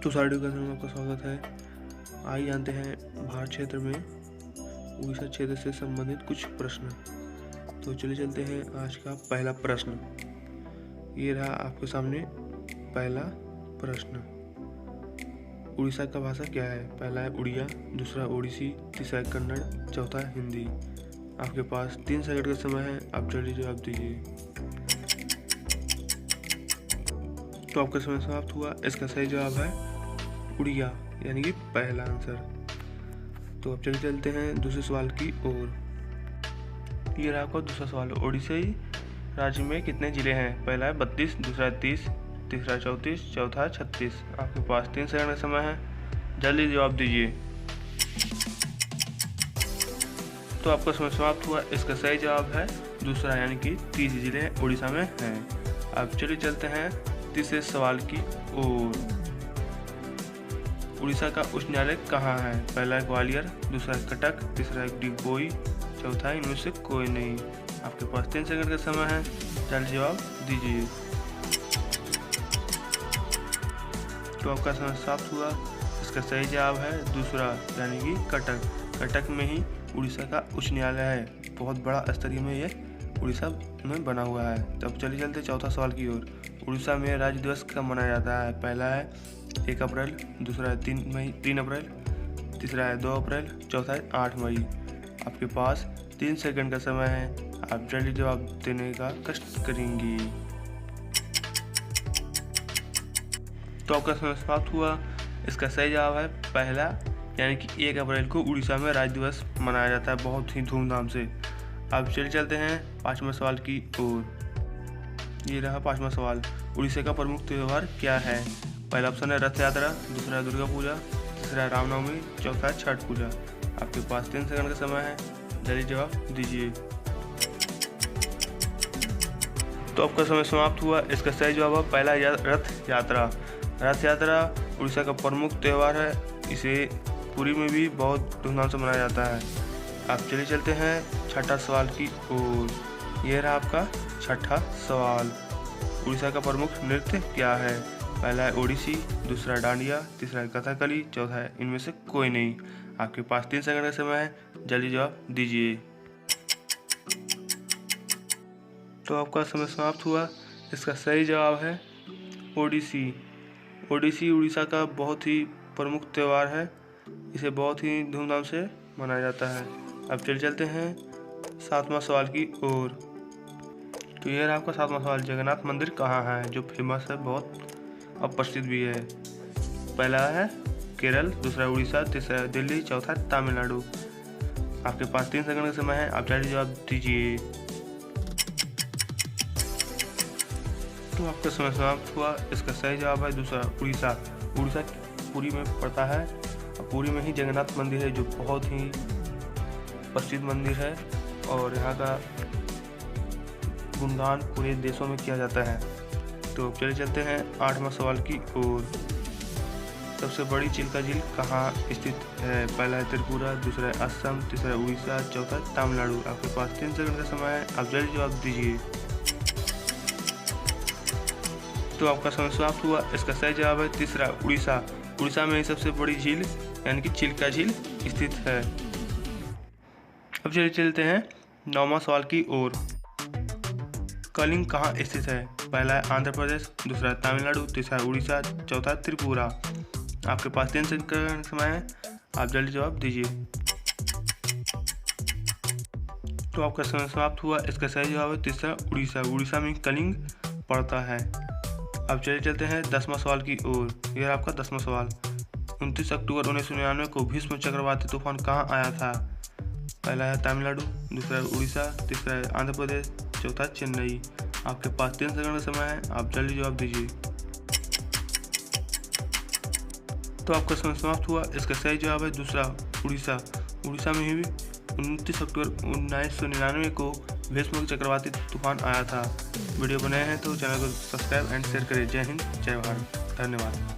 तो साइड के में आपका स्वागत है। आइए जानते हैं भारत क्षेत्र में उड़ीसा क्षेत्र से संबंधित कुछ प्रश्न। तो चलिए चलते हैं आज का पहला प्रश्न। ये रहा आपके सामने पहला प्रश्न। उड़ीसा का भाषा क्या है? पहला है उड़िया, दूसरा ओडिसी, तीसरा है कन्नड़, चौथा है हिंदी। आपके पास 3 सेकंड का समय है, आप जल्दी जवाब दीजिए। तो आपका समय समाप्त हुआ। इसका सही जवाब है उड़िया, यानी कि पहला आंसर। तो अब चलिए चलते हैं दूसरे सवाल की ओर। ये रहा आपका दूसरा सवाल। ओडिशा राज्य में कितने जिले हैं? पहला है 32, दूसरा है 30, तीसरा 34, चौथा 36। आपके पास 3 सेकंड का समय है, जल्दी जवाब दीजिए। तो आपका समय समाप्त हुआ। इसका सही जवाब है दूसरा, यानी कि 30 जिले उड़ीसा में हैं। अब चलिए चलते हैं तीसरे सवाल की ओर। उड़ीसा का उच्च न्यायालय कहाँ है? पहला है ग्वालियर, दूसरा है कटक, तीसरा है डिगबोई, चौथा है इनमें से कोई नहीं। आपके पास 3 सेकंड का समय है, जल्दी जवाब दीजिए। तो आपका समय समाप्त हुआ। इसका सही जवाब है दूसरा, यानी कि कटक। कटक में ही उड़ीसा का उच्च न्यायालय है। बहुत बड़ा स्तरीय में ये उड़ीसा में बना हुआ है। तब चलिए चलते चौथा सवाल की ओर। उड़ीसा में राज्य दिवस कब मनाया जाता है? पहला है 1 अप्रैल, दूसरा है 3 अप्रैल, तीसरा है 2 अप्रैल, चौथा है 8 मई। आपके पास 3 सेकंड का समय है, आप जल्दी जवाब देने का कष्ट करेंगी। तो आपका समय समाप्त हुआ। इसका सही जवाब है पहला, यानी कि 1 अप्रैल को उड़ीसा में राज्य दिवस मनाया जाता है बहुत ही धूमधाम से। अब चलिए चलते हैं 5वें सवाल की ओर। ये रहा 5वां सवाल। उड़ीसा का प्रमुख त्यौहार क्या है? पहला ऑप्शन है रथ यात्रा, दूसरा है दुर्गा पूजा, तीसरा है रामनवमी, चौथा है छठ पूजा। आपके पास 3 सेकंड का समय है, जल्दी जवाब दीजिए। तो आपका समय समाप्त हुआ। इसका सही जवाब है पहला रथ यात्रा। रथ यात्रा उड़ीसा का प्रमुख त्यौहार है। इसे पुरी में भी बहुत धूमधाम से मनाया जाता है। आप चलिए चलते हैं छठा सवाल की ओर। यह रहा आपका छठा सवाल। उड़ीसा का प्रमुख नृत्य क्या है? पहला है ओडिसी, दूसरा डांडिया, तीसरा है कथकली, चौथा है इनमें से कोई नहीं। आपके पास 3 सेकंड का समय है, जल्दी जवाब दीजिए। तो आपका समय समाप्त हुआ। इसका सही जवाब है ओडिसी। ओडिसी उड़ीसा का बहुत ही प्रमुख त्यौहार है। इसे बहुत ही धूमधाम से मनाया जाता है। अब चलते हैं 7वां सवाल की ओर। तो यह रहा आपका 7वां सवाल। जगन्नाथ मंदिर कहाँ है? जो फेमस है, बहुत अब प्रसिद्ध भी है। पहला है केरल, दूसरा उड़ीसा, तीसरा है दिल्ली, चौथा है तमिलनाडु। आपके पास 3 सेकंड का समय है, आप जल्दी जवाब दीजिए। तो आपका समय समाप्त हुआ। इसका सही जवाब है दूसरा उड़ीसा। उड़ीसा पुरी में पड़ता है। पुरी में ही जगन्नाथ मंदिर है, जो बहुत ही प्रसिद्ध मंदिर है और यहाँ का गुणगान पूरे देशों में किया जाता है। तो चलिए चलते हैं 8वां सवाल की ओर। सबसे बड़ी चिल्का झील कहाँ स्थित है? पहला है त्रिपुरा, दूसरा है असम, तीसरा है उड़ीसा, चौथा है तमिलनाडु। आपके पास 3 सेकंड का समय है, आप जल्दी जवाब दीजिए। तो आपका समय समाप्त हुआ। इसका सही जवाब है तीसरा उड़ीसा। उड़ीसा में ही सबसे बड़ी झील, यानी कि चिल्का झील स्थित है। अब चलिए चलते हैं 9वां सवाल की ओर। कलिंग कहाँ स्थित है? पहला है आंध्र प्रदेश, दूसरा है तमिलनाडु, तीसरा है उड़ीसा, चौथा है त्रिपुरा। आपके पास 3 सेकंड का समय है, आप जल्दी जवाब दीजिए। तो आपका समय समाप्त हुआ। इसका सही जवाब है तीसरा उड़ीसा। उड़ीसा में कलिंग पड़ता है। अब चलिए चलते हैं 10वां सवाल की ओर। यह आपका 10वां सवाल। 29 अक्टूबर 1999 को भीष्म चक्रवाती तूफान कहाँ आया था? पहला है तमिलनाडु, दूसरा है उड़ीसा, तीसरा है आंध्र प्रदेश, चौथा चेन्नई। आपके पास 3 सेकंड का समय है, आप जल्दी जवाब दीजिए। तो आपका समय समाप्त हुआ। इसका सही जवाब है दूसरा उड़ीसा। उड़ीसा में ही 29 अक्टूबर 1999 को भीष्म चक्रवाती तूफान आया था। वीडियो बनाए हैं तो चैनल को सब्सक्राइब एंड शेयर करें। जय हिंद, जय भारत, धन्यवाद।